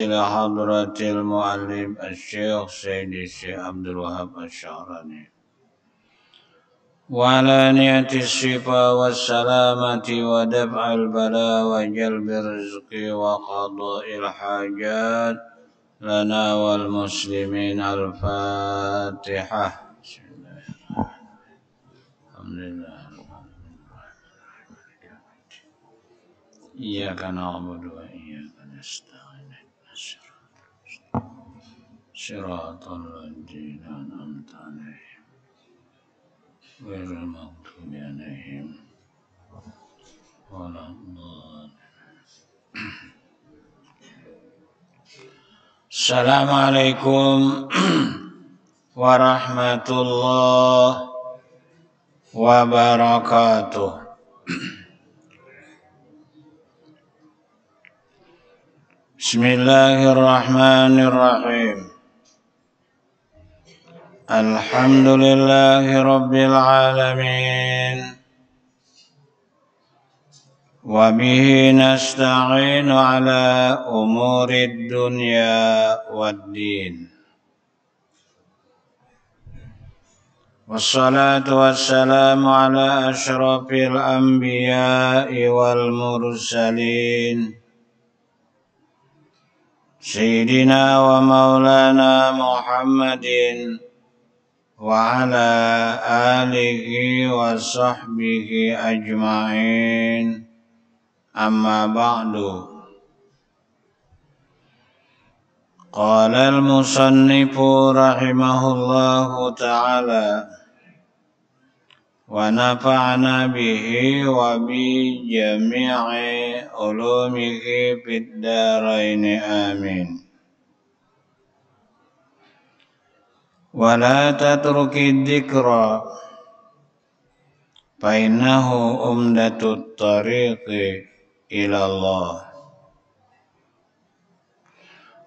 إلى حضرة المعلم الشيخ سيد الشيخ عبد الوهاب الشعراني وعلى نية الشفاء والسلامة ودفع البلاء وجلب الرزق وقضاء الحاجات لنا والمسلمين. الفاتحة. الحمد لله. إياك نعبد وإياك نستعين. صراط الذين أنعمت عليهم غير المغضوب عليهم ولا الضالين. Assalamualaikum warahmatullahi wabarakatuh. Bismillahirrahmanirrahim. Alhamdulillahi rabbil alamin. Wa bihi nasta'inu ala umurid dunya waddin. Wassalatu wassalamu ala asyrafil anbiya'i wal mursalin. Sayyidina wa maulana Muhammadin wa ala alihi wa sahbihi ajma'in. Amma ba'du. Qala al-musannifu rahimahullahu ta'ala wa nafa'na bihi wa bi jami'i ulumihi fid dharaini amin. Wa la tatruki dzikra fa innahu umdatut tariqi ila Allah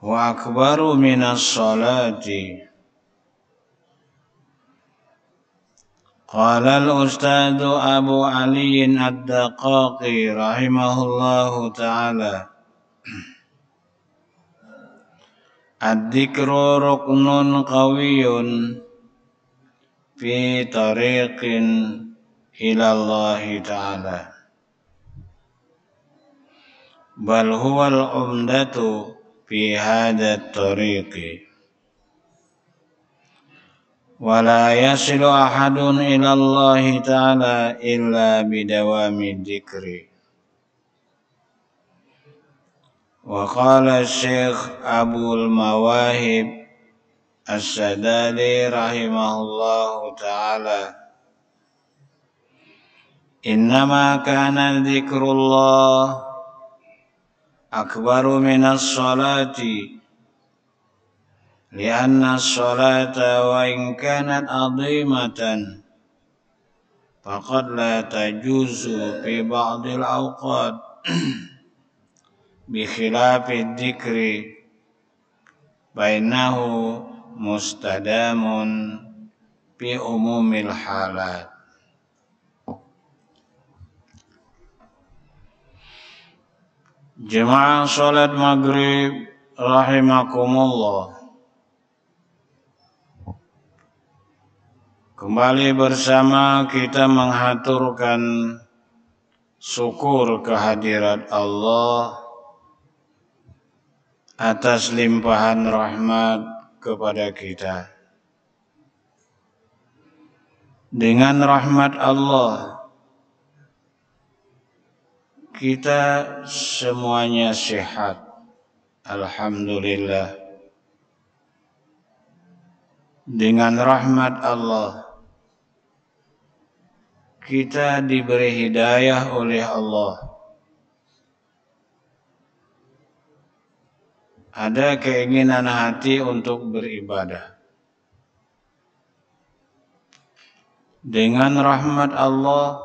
wa akbaru minas salati. Qala al-ustadzu Abu Ali ad-Daqaqi rahimahullahu ta'ala, ad-dzikru ruknun qawiyyun fi tariqin ila Allah ta'ala, bal huwa al-umdatu fi hadha at-tariqi. Wa la yasilu ahadun ila Allah ta'ala illa bidawami dzikri. Wa qala Syekh Abul Mawahib As-Sadali rahimahullahu ta'ala, innama kana dzikrullah akbaru minas salati lianna as-salata wa in kanat azimatan faqad la tajuzu fi ba'dil awqat bi khilafi dzikri bainahu mustadamun fi umumil halat. Jemaah salat maghrib rahimakumullah, kembali bersama kita menghaturkan syukur kehadirat Allah atas limpahan rahmat kepada kita. Dengan rahmat Allah kita semuanya sehat, alhamdulillah. Dengan rahmat Allah kita diberi hidayah oleh Allah. Ada keinginan hati untuk beribadah. Dengan rahmat Allah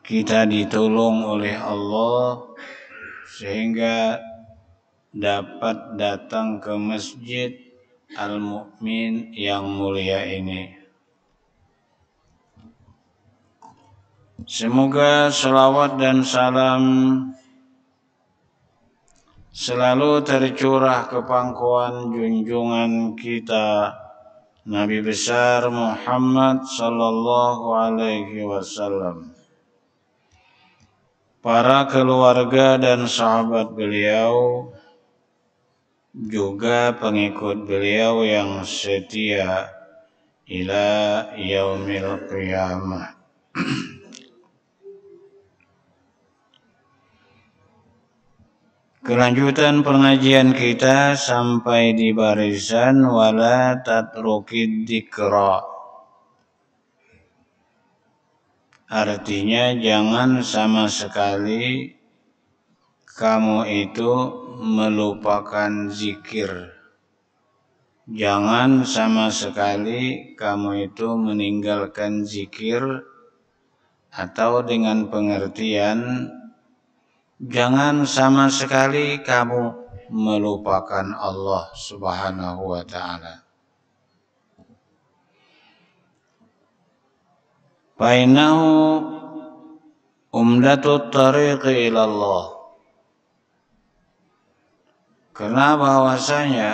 kita ditolong oleh Allah sehingga dapat datang ke Masjid Al-Mu'min yang mulia ini. Semoga salawat dan salam selalu tercurah ke pangkuan junjungan kita Nabi besar Muhammad sallallahu alaihi wasallam, para keluarga dan sahabat beliau, juga pengikut beliau yang setia ila yaumil qiyamah. Kelanjutan pengajian kita sampai di barisan wala tatrukid dzikra. Artinya jangan sama sekali kamu itu melupakan zikir. Jangan sama sekali kamu itu meninggalkan zikir, atau dengan pengertian jangan sama sekali kamu melupakan Allah Subhanahu wa ta'ala. Fainahu umdatut tariqi ilallah. Karena bahwasanya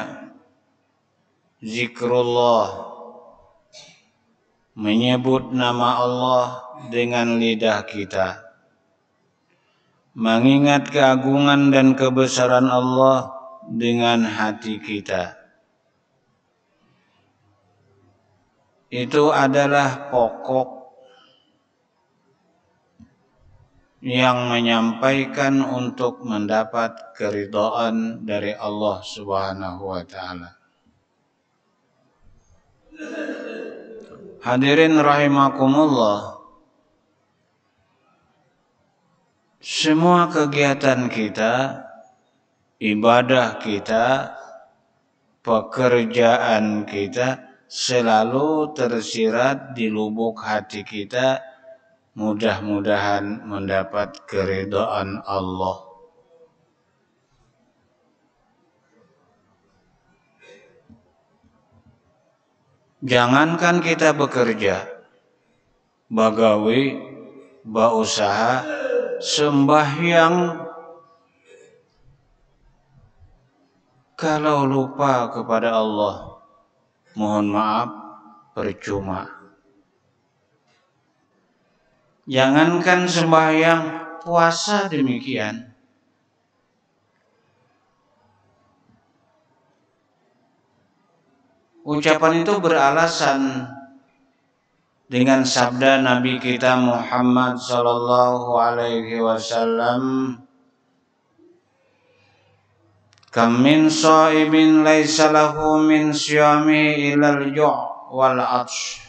zikrullah, menyebut nama Allah dengan lidah kita, mengingat keagungan dan kebesaran Allah dengan hati kita, itu adalah pokok yang menyampaikan untuk mendapat keridhaan dari Allah Subhanahu wa ta'ala. Hadirin rahimakumullah, semua kegiatan kita, ibadah kita, pekerjaan kita selalu tersirat di lubuk hati kita, mudah-mudahan mendapat keridhaan Allah. Jangankan kita bekerja, bagawi, bausaha, sembahyang, kalau lupa kepada Allah, mohon maaf, percuma. Jangankan sembahyang, puasa demikian. Ucapan itu beralasan dengan sabda Nabi kita Muhammad sallallahu alaihi wasallam, kam min shaimin laisa lahu min syami ilal ju' wal 'atsh.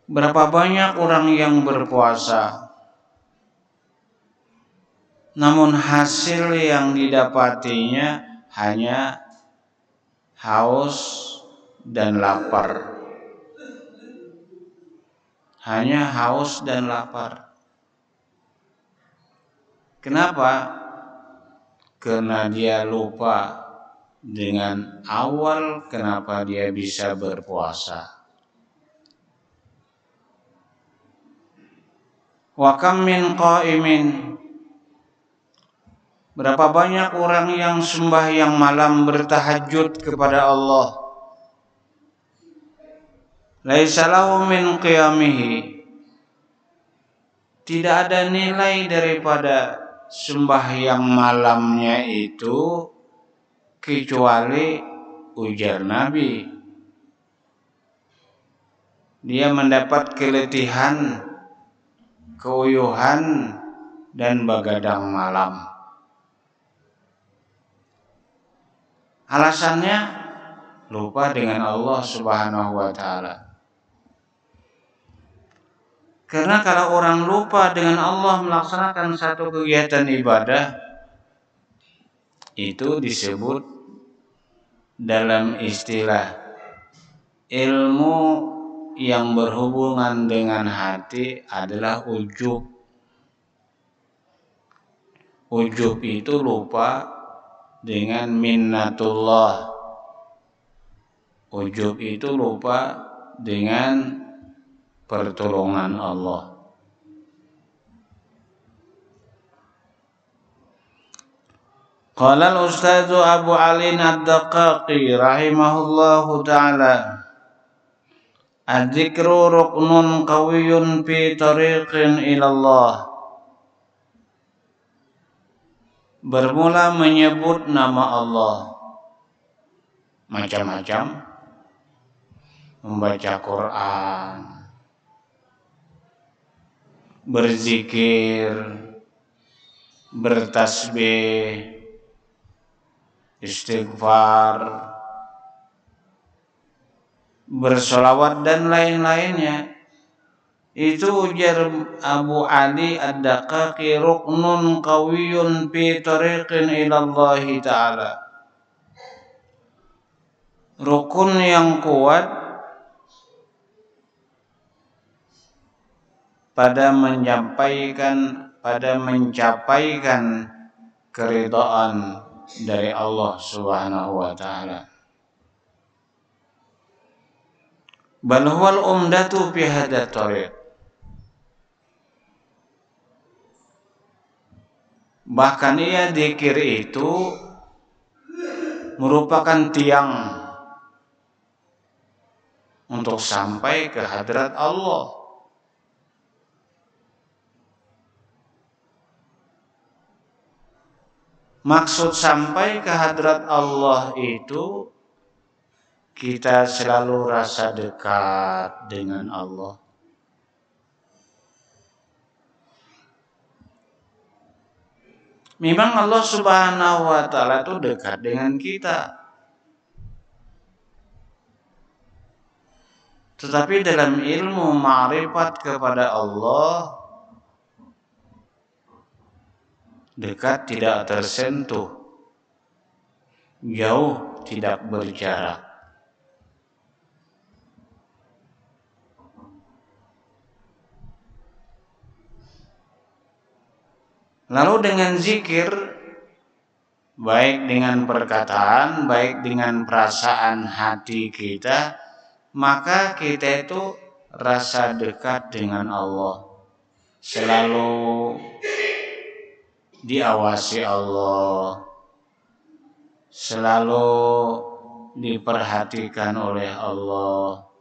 Berapa banyak orang yang berpuasa, namun hasil yang didapatinya hanya haus dan lapar. Hanya haus dan lapar. Kenapa? Karena dia lupa dengan awal kenapa dia bisa berpuasa. Wa kam min qaimin, berapa banyak orang yang sembahyang malam bertahajud kepada Allah, laisa lahu min qiyamihi, tidak ada nilai daripada sembahyang malamnya itu kecuali ujar Nabi, dia mendapat keletihan, keuyuhan, dan begadang malam. Alasannya lupa dengan Allah Subhanahu wa ta'ala. Karena kalau orang lupa dengan Allah melaksanakan satu kegiatan ibadah, itu disebut dalam istilah ilmu yang berhubungan dengan hati adalah ujub. Ujub itu lupa dengan minnatullah. Ujub itu lupa dengan pertolongan Allah. Qala al-Ustadz Abu Ali Ad-Daqqaqi rahimahullahu ta'ala, Adzikru ruknun qawiyyun fi tariqin ilallah. Bermula menyebut nama Allah, macam-macam, membaca Quran, berzikir, bertasbih, istighfar, bersolawat dan lain-lainnya. Itu ujar Abu Ali Ad-Daqqaqi, ruknun qawiyyun fi tariqin ilallahi ta'ala. Rukun yang kuat pada mencapaikan keridhaan dari Allah Subhanahu wa ta'ala. Bal huwal umdatu fi hadha tariq. Bahkan zikir itu merupakan tiang untuk sampai ke hadrat Allah. Maksud sampai ke hadrat Allah itu kita selalu rasa dekat dengan Allah. Memang Allah Subhanahu wa ta'ala itu dekat dengan kita. Tetapi dalam ilmu ma'rifat kepada Allah, dekat tidak tersentuh, jauh tidak berjarak. Lalu dengan zikir, baik dengan perkataan, baik dengan perasaan hati kita, maka kita itu rasa dekat dengan Allah. Selalu diawasi Allah, selalu diperhatikan oleh Allah.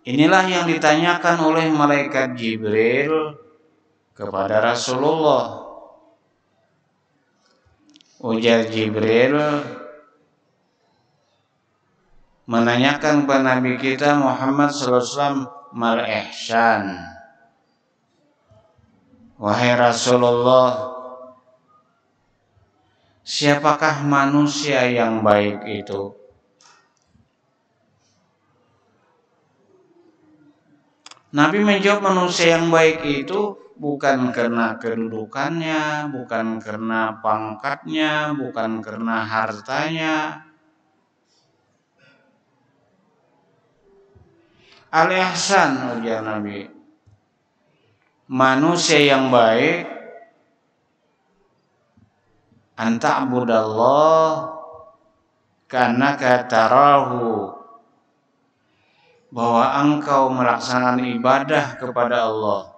Inilah yang ditanyakan oleh malaikat Jibril kepada Rasulullah. Ujar Jibril menanyakan kepada Nabi kita Muhammad sallallahu alaihi wasallam, mal ihsan. Wahai Rasulullah, siapakah manusia yang baik itu? Nabi menjawab, manusia yang baik itu bukan karena kedudukannya, bukan karena pangkatnya, bukan karena hartanya. Al-ihsan, ujar Nabi, manusia yang baik anta'budallah ka'annaka tarahu, bahwa engkau melaksanakan ibadah kepada Allah.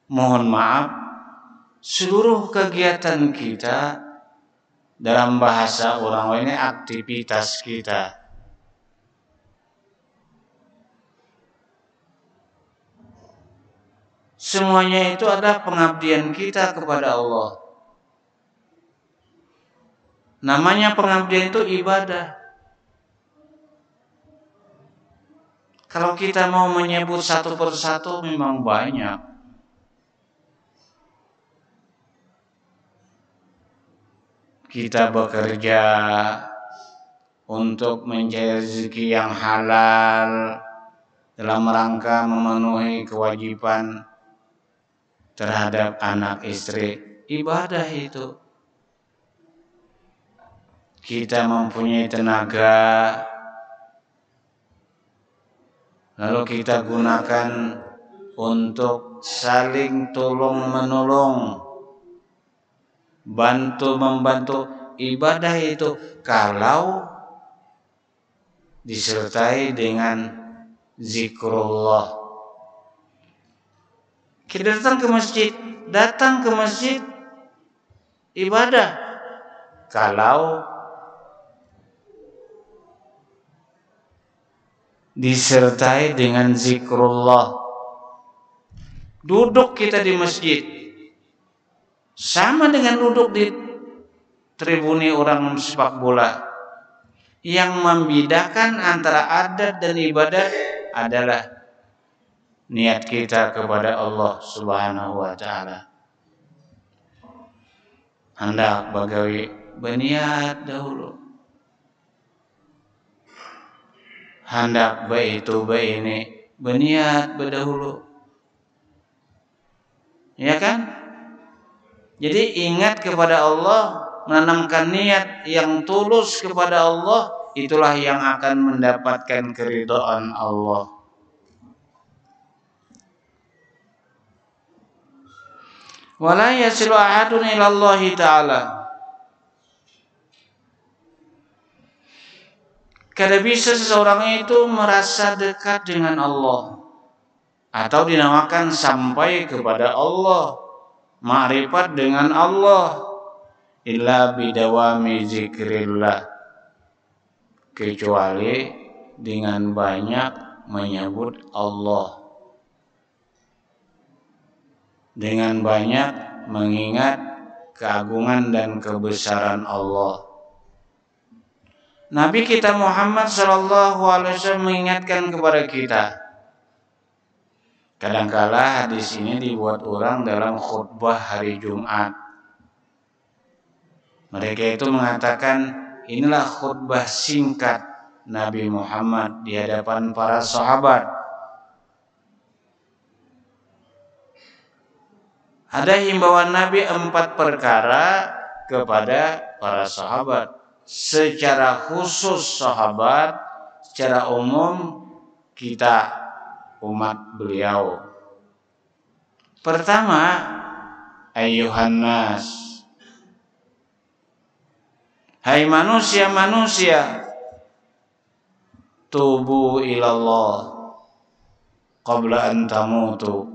Mohon maaf, seluruh kegiatan kita, dalam bahasa orang ini aktivitas kita, semuanya itu adalah pengabdian kita kepada Allah. Namanya pengabdian itu ibadah. Kalau kita mau menyebut satu persatu memang banyak. Kita bekerja untuk mencari rezeki yang halal dalam rangka memenuhi kewajiban terhadap anak istri. Ibadah itu. Kita mempunyai tenaga, lalu kita gunakan untuk saling tolong-menolong, bantu-membantu. Ibadah itu kalau disertai dengan zikrullah. Kita datang ke masjid ibadah. Kalau disertai dengan zikrullah. Duduk kita di masjid sama dengan duduk di tribuni orang sepak bola. Yang membedakan antara adat dan ibadah adalah niat kita kepada Allah Subhanahu wa taala. Hendak bagawi berniat dahulu. Hendak itu ini berniat berdahulu. Ya kan? Jadi ingat kepada Allah, menanamkan niat yang tulus kepada Allah, itulah yang akan mendapatkan keridhaan Allah. Wala yasilu ahadun ila Allah ta'ala. Kada bisa seseorang itu merasa dekat dengan Allah atau dinamakan sampai kepada Allah, ma'rifat dengan Allah, illa bidawami zikrillah, kecuali dengan banyak menyebut Allah, dengan banyak mengingat keagungan dan kebesaran Allah. Nabi kita Muhammad SAW mengingatkan kepada kita. Kadangkala hadis ini dibuat orang dalam khutbah hari Jumat. Mereka itu mengatakan, inilah khutbah singkat Nabi Muhammad di hadapan para sahabat. Ada himbauan Nabi 4 perkara kepada para sahabat. Secara khusus sahabat, secara umum kita umat beliau. Pertama, ayyuhan nas, hai manusia-manusia, tubu ilallah qabla an tamutu.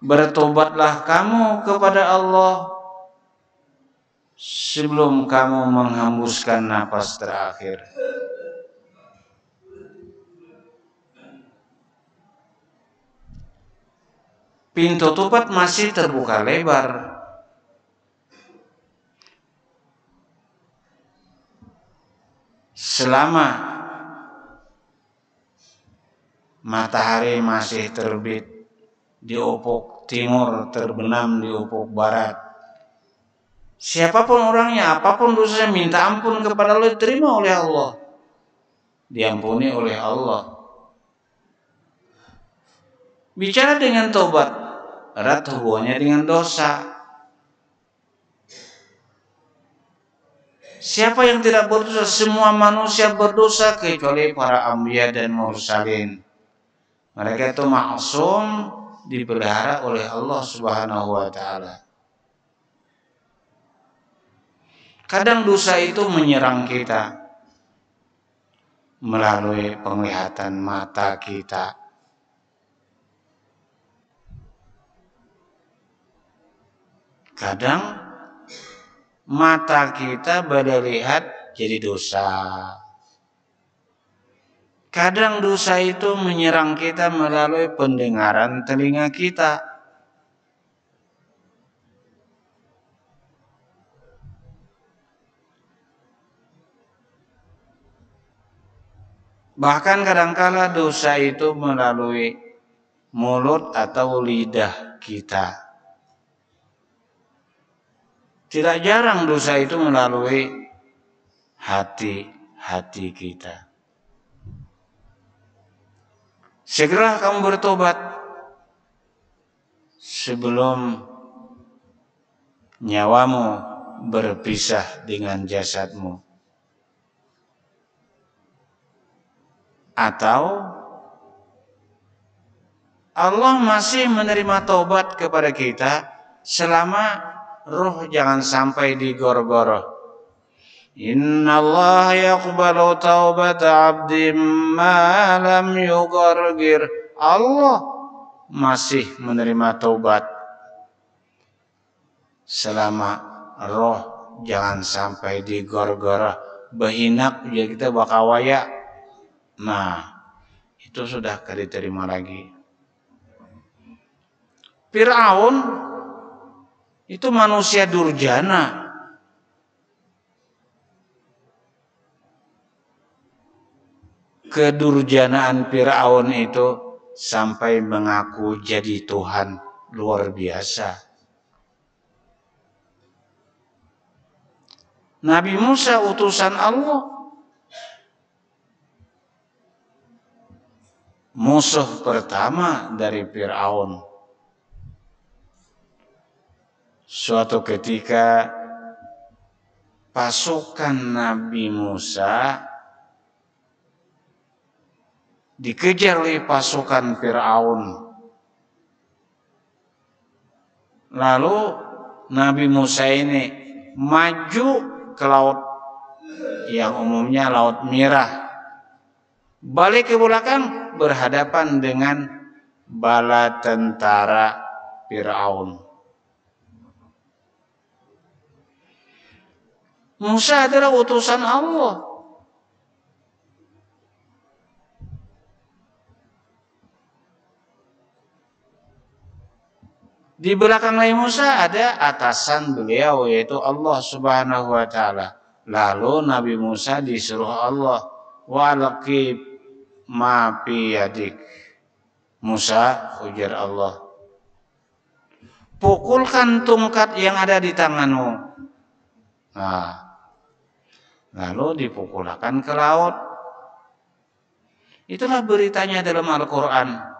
Bertobatlah kamu kepada Allah sebelum kamu menghembuskan napas terakhir. Pintu tobat masih terbuka lebar. Selama matahari masih terbit di ufuk timur, terbenam di ufuk barat, siapapun orangnya, apapun dosanya, minta ampun kepada Allah, diterima oleh Allah, diampuni oleh Allah. Bicara dengan tobat, erat hubungannya dengan dosa. Siapa yang tidak berdosa? Semua manusia berdosa kecuali para anbiya dan mursalin. Mereka itu maksum, dipelihara oleh Allah Subhanahu wa taala. Kadang dosa itu menyerang kita melalui penglihatan mata kita. Kadang mata kita pada lihat jadi dosa. Kadang dosa itu menyerang kita melalui pendengaran telinga kita. Bahkan kadangkala dosa itu melalui mulut atau lidah kita. Tidak jarang dosa itu melalui hati kita. Segera kamu bertobat sebelum nyawamu berpisah dengan jasadmu. Atau Allah masih menerima taubat kepada kita selama ruh jangan sampai digor-gor. Inna Allah yaqbalu taubata abdi ma lam yughargir. Allah masih menerima taubat selama roh jangan sampai digor-gor behinak jadi kita bakawaya. Nah, itu sudah diterima lagi. Fir'aun itu manusia durjana. Kedurjanaan Fir'aun itu sampai mengaku jadi Tuhan, luar biasa. Nabi Musa utusan Allah, musuh pertama dari Fir'aun. Suatu ketika pasukan Nabi Musa dikejar oleh pasukan Fir'aun. Lalu Nabi Musa ini maju ke laut yang umumnya Laut Merah. Balik ke belakang berhadapan dengan bala tentara Fir'aun. Musa adalah utusan Allah. Di belakang Nabi Musa ada atasan beliau yaitu Allah Subhanahu wa taala. Lalu Nabi Musa disuruh Allah, "Walqi ma fi yadik." Musa, ujar Allah, pukulkan tongkat yang ada di tanganmu. Nah, lalu dipukulkan ke laut. Itulah beritanya dalam Al-Quran.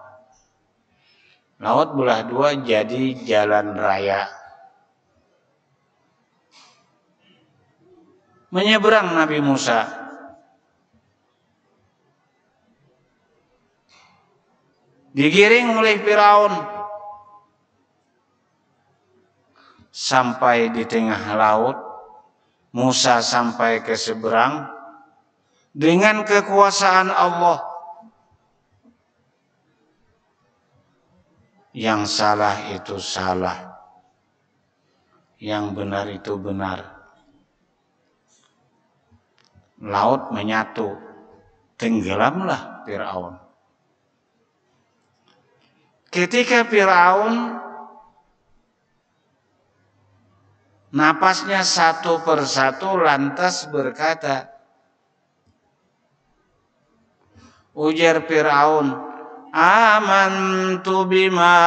Laut belah dua jadi jalan raya. Menyeberang Nabi Musa. Digiring oleh Firaun. Sampai di tengah laut. Musa sampai ke seberang. Dengan kekuasaan Allah. Yang salah itu salah, yang benar itu benar. Laut menyatu, tenggelamlah Fir'aun. Ketika Fir'aun napasnya satu persatu lantas berkata, ujar Fir'aun, amantu bima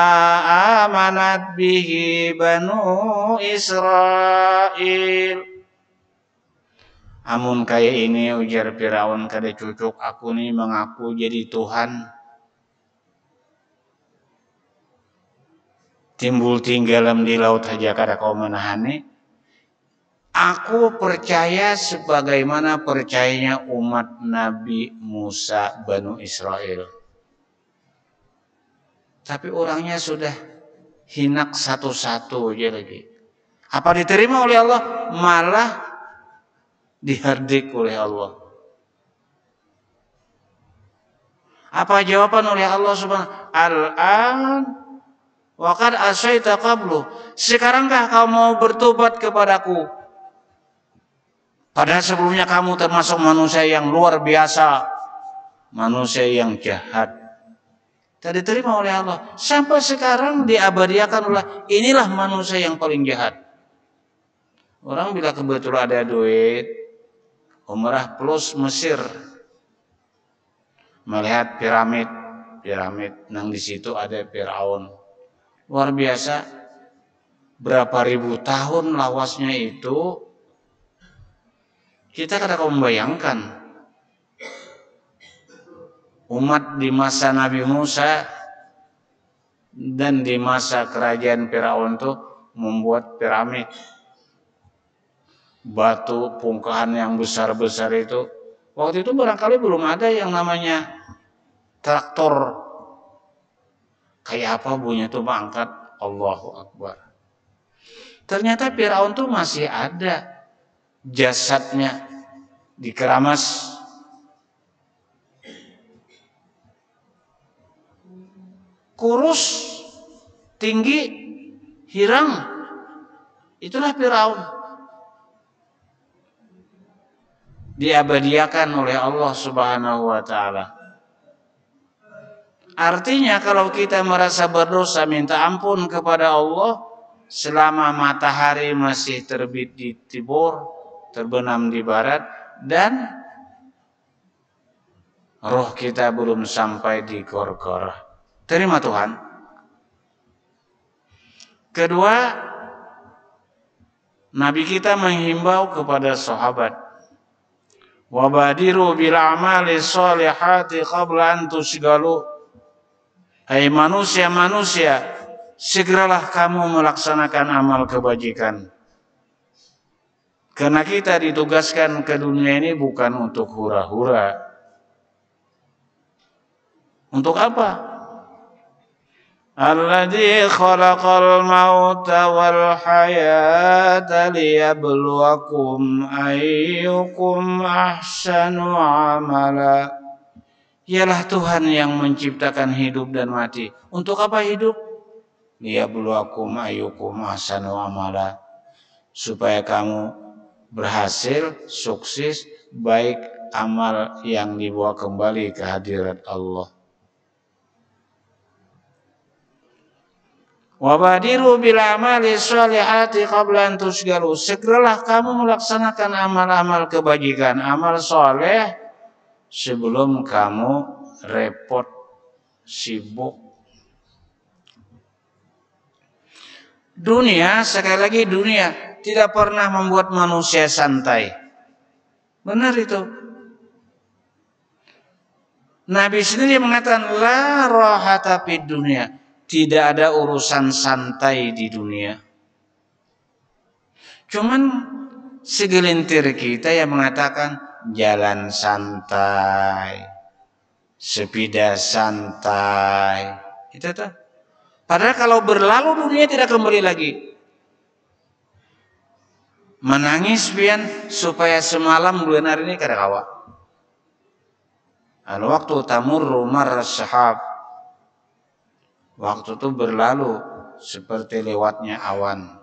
amanat bihi banu Israel. Amun kayak ini, ujar Firaun, kada cucuk aku nih mengaku jadi Tuhan. Timbul tinggalam di laut aja kada kau menahani. Aku percaya sebagaimana percayanya umat Nabi Musa Banu Israel. Tapi orangnya sudah hinak satu-satu aja lagi. Apa diterima oleh Allah? Malah dihardik oleh Allah. Apa jawaban oleh Allah Subhanahu? Al-an wa qad asaita qablu. Sekarangkah kau mau bertobat kepadaku? Padahal sebelumnya kamu termasuk manusia yang luar biasa, manusia yang jahat. Tidak diterima oleh Allah. Sampai sekarang diabadiakan oleh inilah manusia yang paling jahat. Orang bila kebetulan ada duit, umrah plus Mesir, melihat piramid, nang di situ ada Firaun. Luar biasa. Berapa ribu tahun lawasnya itu, kita kadang membayangkan. Umat di masa Nabi Musa dan di masa kerajaan Firaun itu membuat piramid, batu pungkahan yang besar-besar itu. Waktu itu barangkali belum ada yang namanya traktor. Kayak apa bunyinya tuh mengangkat, Allahu Akbar. Ternyata Firaun tuh masih ada jasadnya dikeramas. Kurus, tinggi, hirang. Itulah Firaun. Diabadiakan oleh Allah Subhanahu wa taala. Artinya kalau kita merasa berdosa, minta ampun kepada Allah selama matahari masih terbit di timur, terbenam di barat, dan roh kita belum sampai di gorgorah. Terima Tuhan. Kedua, Nabi kita menghimbau kepada sahabat, wabadiru bil a'mali sholihati qabla an tusgalu. Hai manusia-manusia, segeralah kamu melaksanakan amal kebajikan. Karena kita ditugaskan ke dunia ini bukan untuk hura-hura. Untuk apa? Alladzi khalaqal mauta wal hayata liyabluwakum ayyukum ahsanu amala. Ialah Tuhan yang menciptakan hidup dan mati. Untuk apa hidup? Liyabluwakum ayyukum ahsanu amala. Supaya kamu berhasil, sukses, baik amal yang dibawa kembali ke hadirat Allah. Wabadiru bil amali sholihati qabla an tusgalu. Segeralah kamu melaksanakan amal-amal kebajikan, amal soleh, sebelum kamu repot, sibuk. Dunia, sekali lagi dunia, tidak pernah membuat manusia santai. Benar itu. Nabi sendiri mengatakan, la rahata fid dunia. Tidak ada urusan santai di dunia. Cuman segelintir kita yang mengatakan, jalan santai, sepeda santai, itu tuh. Padahal kalau berlalu dunia tidak kembali lagi. Menangis pian supaya semalam bulan hari ini kada kawa. Al waktu tamurru marra sahab. Waktu itu berlalu seperti lewatnya awan.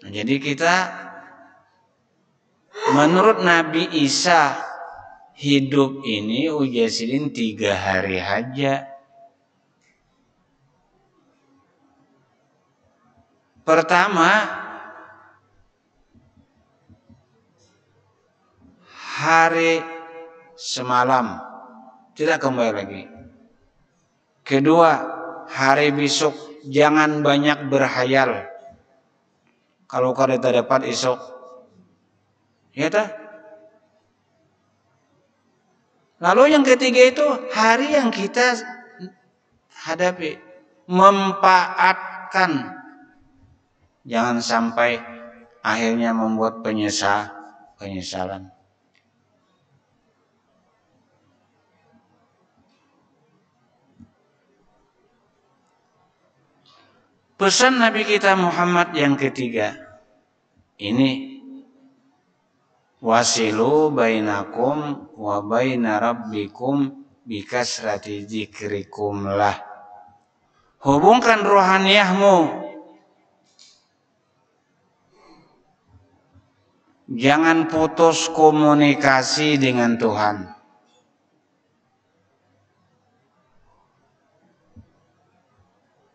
Nah, jadi kita menurut Nabi Isa hidup ini ujasilin 3 hari aja. Pertama, hari semalam tidak kembali lagi. Kedua, hari besok jangan banyak berhayal. Kalau kada dapat esok, ya tak? Lalu yang ketiga itu hari yang kita hadapi, memanfaatkan, jangan sampai akhirnya membuat penyesalan. Pesan Nabi kita Muhammad yang ketiga ini, wasilu bainakum wa baina rabbikum bikasrati dzikrikum lah. Hubungkan rohaniyahmu, jangan putus komunikasi dengan Tuhan.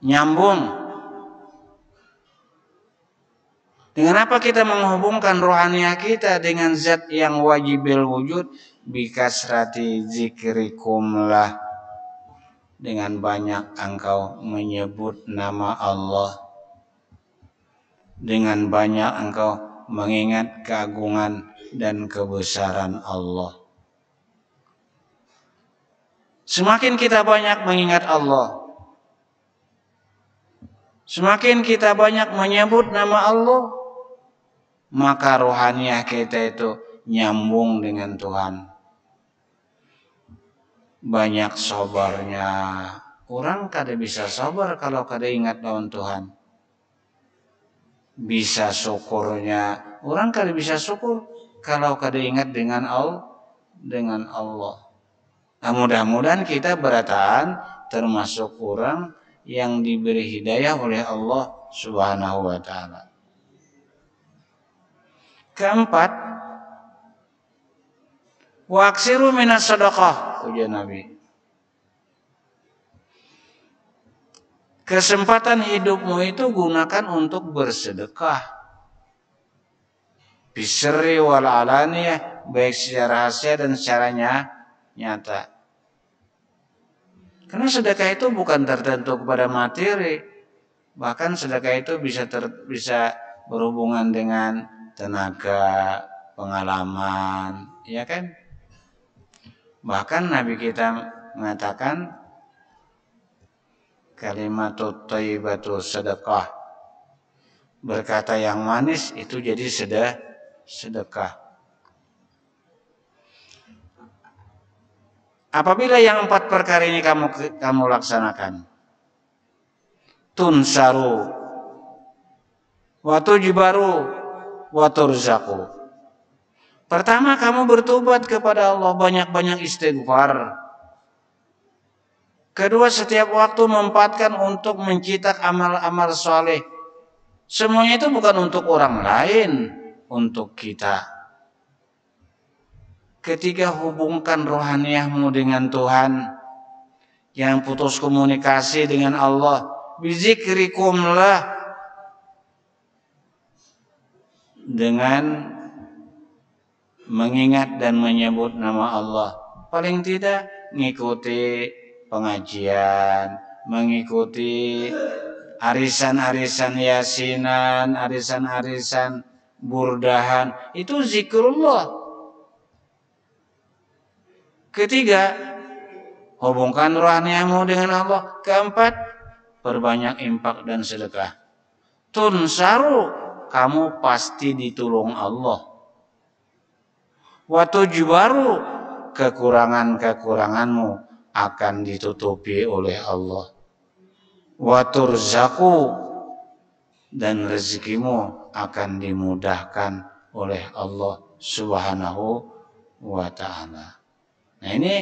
Nyambung. Dengan apa kita menghubungkan rohaniah kita dengan zat yang wajibil wujud? Bikasrati zikrikum lah. Dengan banyak engkau menyebut nama Allah. Dengan banyak engkau mengingat keagungan dan kebesaran Allah. Semakin kita banyak mengingat Allah, semakin kita banyak menyebut nama Allah, maka rohaniah kita itu nyambung dengan Tuhan. Banyak sabarnya. Orang kada bisa sabar kalau kada ingat lawan Tuhan. Bisa syukurnya. Orang kada bisa syukur kalau kada ingat dengan Allah. Nah, mudah-mudahan kita berataan termasuk orang yang diberi hidayah oleh Allah Subhanahu wa ta'ala. Keempat, waksiru minas sadaqah, ujian Nabi. Kesempatan hidupmu itu gunakan untuk bersedekah. Bisri wal alaniyah, baik secara rahasia dan secara nyata. Karena sedekah itu bukan tertentu kepada materi. Bahkan sedekah itu bisa berhubungan dengan tenaga, pengalaman, ya kan? Bahkan Nabi kita mengatakan kalimatut thayyibatu sedekah. Berkata yang manis itu jadi sedekah. Apabila yang 4 perkara ini kamu laksanakan, tunsaru wa tujbaru wa turzaku. Pertama, kamu bertobat kepada Allah, banyak-banyak istighfar. Kedua, setiap waktu memanfaatkan untuk mencetak amal-amal soleh. Semuanya itu bukan untuk orang lain, untuk kita. Ketiga, hubungkan rohaniyahmu dengan Tuhan. Yang putus komunikasi dengan Allah, bizikrikumlah, dengan mengingat dan menyebut nama Allah. Paling tidak mengikuti pengajian, mengikuti arisan-arisan yasinan, arisan-arisan burdahan, itu zikrullah. Ketiga, hubungkan rohaniyahmu dengan Allah. Keempat, perbanyak infak dan sedekah. Tunsaru, kamu pasti ditolong Allah. Wa tujbaru, kekurangan-kekuranganmu akan ditutupi oleh Allah. Wa turzaku, dan rezekimu akan dimudahkan oleh Allah Subhanahu wa ta'ala. Nah, ini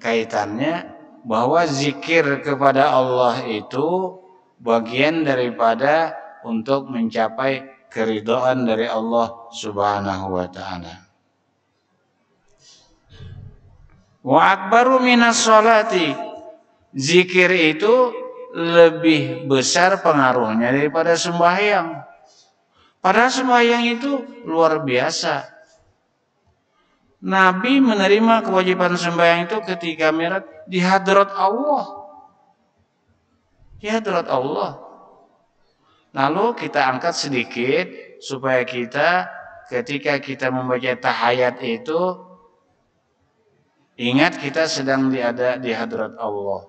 kaitannya bahwa zikir kepada Allah itu bagian daripada untuk mencapai keridhaan dari Allah Subhanahu wa ta'ala. Wa akbaru minas sholati, zikir itu lebih besar pengaruhnya daripada sembahyang. Padahal sembahyang itu luar biasa. Nabi menerima kewajiban sembahyang itu ketika Mi'raj di hadrat Allah. Di hadrat Allah. Lalu kita angkat sedikit supaya kita ketika kita membaca tahiyat itu ingat kita sedang di hadrat Allah.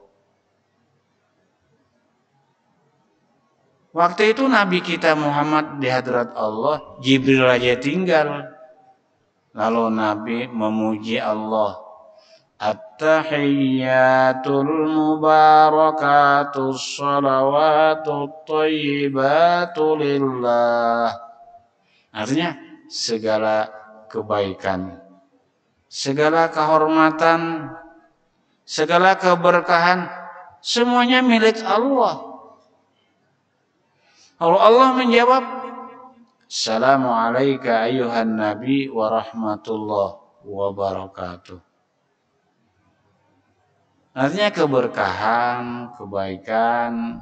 Waktu itu Nabi kita Muhammad di hadrat Allah, Jibril aja tinggal. Lalu Nabi memuji Allah. At-tahiyyatul mubarakatus shalawatut thayyibatu lillah. Artinya segala kebaikan, segala kehormatan, segala keberkahan, semuanya milik Allah. Allah menjawab, Assalamu alayka ayuhan nabi wa rahmatullah wa barakatuh. Artinya keberkahan, kebaikan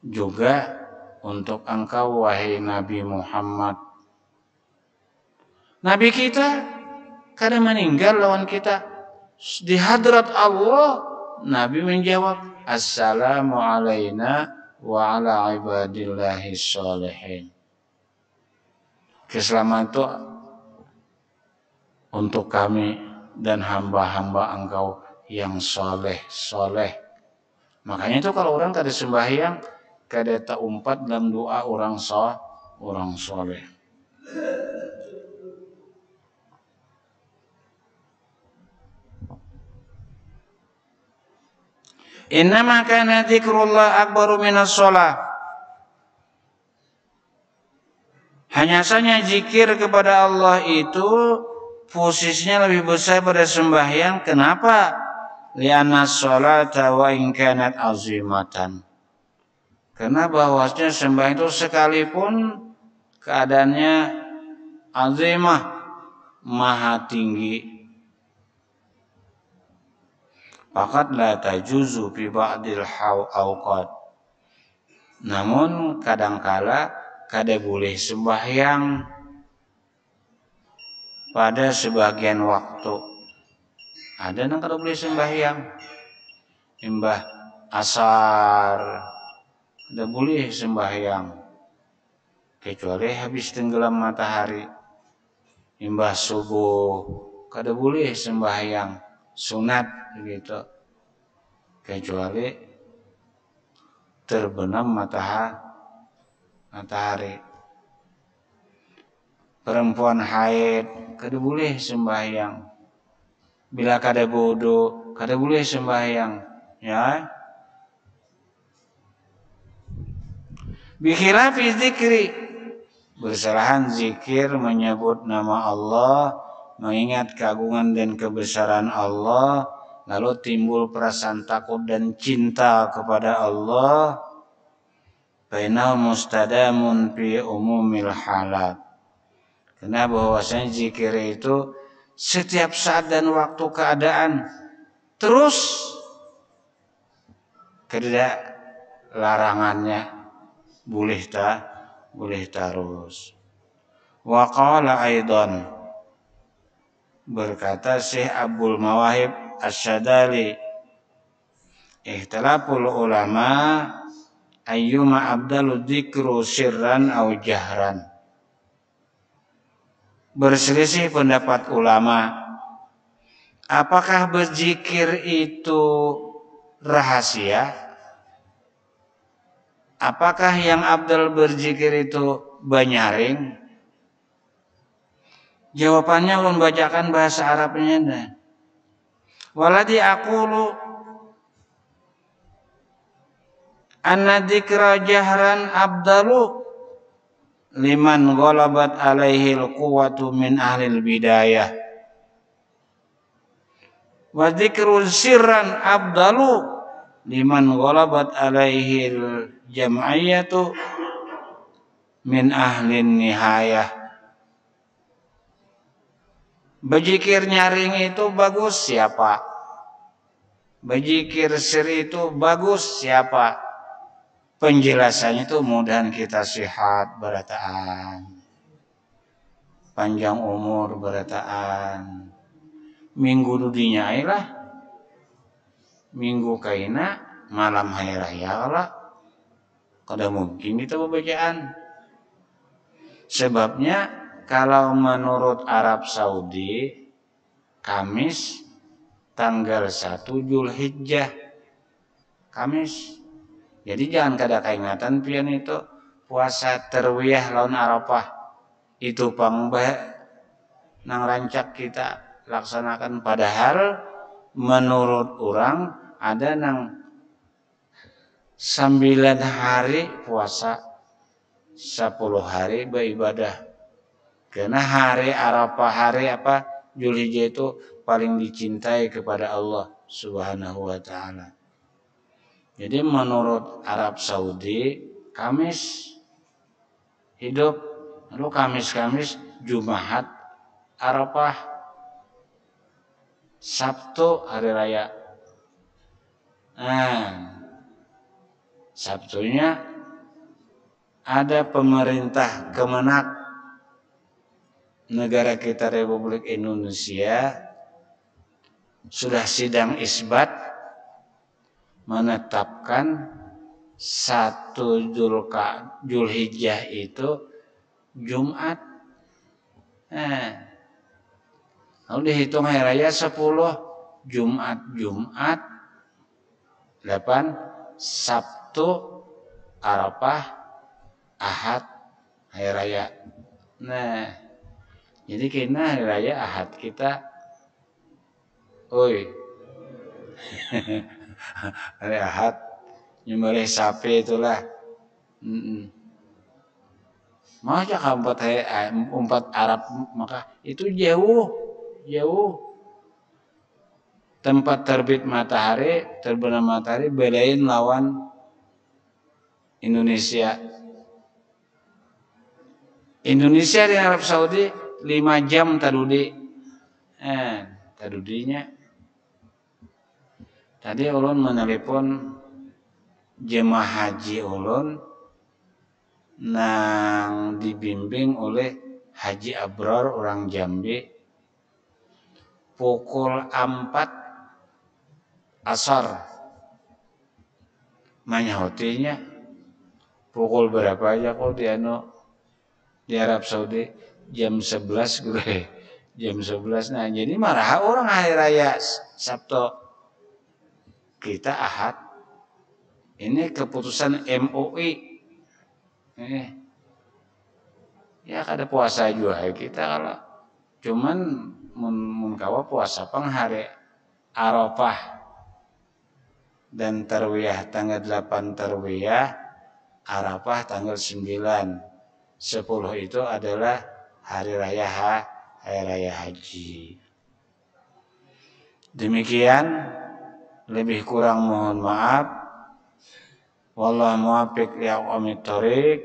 juga untuk engkau wahai Nabi Muhammad. Nabi kita kadang meninggal lawan kita. Di hadrat Allah, Nabi menjawab, Assalamu alayna wa ala ibadillahi sholihin. Keselamatan itu untuk kami dan hamba-hamba engkau yang soleh. Makanya itu kalau orang kada sembahyang, kada tak umpat dalam doa orang soleh. Innama kana dzikrullah akbaru minas shalah. Hanya saja zikir kepada Allah itu posisinya lebih besar pada sembahyang. Kenapa? Li'anna sholata wa in kanat azimatan. Karena bahwasanya sembahyang itu sekalipun keadaannya azimah, maha tinggi, faqad la tajuzu fi ba'dil awqat. Namun kadangkala kada boleh sembahyang pada sebagian waktu. Ada yang kada boleh sembahyang. Imbah asar kada boleh sembahyang kecuali habis tenggelam matahari. Imbah subuh kada boleh sembahyang sunat begitu kecuali terbenam matahari. Perempuan haid kada boleh sembahyang. Bila kada wudu kada boleh sembahyang, ya. Bikhilafi zikri, bersalahan zikir menyebut nama Allah, mengingat keagungan dan kebesaran Allah, lalu timbul perasaan takut dan cinta kepada Allah. Bainal mustadamun fi umumil halat. Karena bahwasanya zikir itu setiap saat dan waktu keadaan terus, tidak larangannya boleh terus. Wa qala aidan, berkata Syekh Abdul Mawahib Asy-Syadali, ikhtilaful ulama ayyuma abdalu dzikru sirran au jahran. Berselisih pendapat ulama, apakah berzikir itu rahasia? Apakah yang abdal berzikir itu banyaring? Jawabannya ulun bacakan bahasa Arabnya. Waladi aqulu anna dzikra jahran abdalu liman ghalabat alaihi alquwwatu min ahlil bidayah. Wa dzikru sirran abdalu liman ghalabat alaihi jam'iyatu min ahlin nihayah. Berzikir nyaring itu bagus siapa? Berzikir sir itu bagus siapa? Penjelasannya itu mudahan kita sehat berataan, panjang umur berataan, minggu dudinya lah, minggu kaina malam hari raya lah, kada mungkin kita bacaan. Sebabnya kalau menurut Arab Saudi, Kamis tanggal 1 Zulhijjah, Kamis. Jadi jangan kada keingatan pian itu puasa terwiyah lawan Arafah. Itu pangbah nang rancak kita laksanakan, padahal menurut orang ada nang 9 hari puasa, 10 hari beribadah. Karena hari Arafah, hari Zulhijjah itu paling dicintai kepada Allah Subhanahu wa taala. Jadi menurut Arab Saudi, Kamis hidup, lalu Kamis Jumat Arafah, Sabtu hari raya. Nah, Sabtunya ada pemerintah Kemenak negara kita Republik Indonesia sudah sidang isbat menetapkan 1 Zulhijjah itu Jumat. Lalu dihitung hari raya 10, Jumat 8, Sabtu Arafah, Ahad hari raya. Nah, jadi kena hari raya Ahad kita, hari Ahad nyembelih sapi itulah. Masa 4 Arab, maka itu jauh. Tempat terbit matahari, terbenam matahari bedain lawan Indonesia di Arab Saudi 5 jam tadudi. Tadudinya. Tadi ulun menelepon jemaah haji ulun nang dibimbing oleh Haji Abror orang Jambi pukul 4 asar. Manyahotinya pukul berapa aja kok di Arab Saudi jam 11 gue. Jam 11. Nah, jadi marah orang hari raya Sabtu. Kita Ahad. Ini keputusan MUI. Ya kada puasa juga kita kalau cuman mun kawa puasa hari Arafah dan tarwiyah tanggal 8 tarwiyah, Arafah tanggal 9. 10 itu adalah hari raya haji. Demikian, lebih kurang mohon maaf. Wallahu muwaffiq li aqwamit thoriq.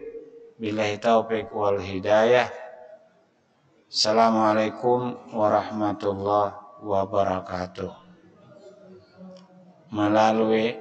Billahi taufiq wal hidayah. Assalamualaikum warahmatullahi wabarakatuh. Melalui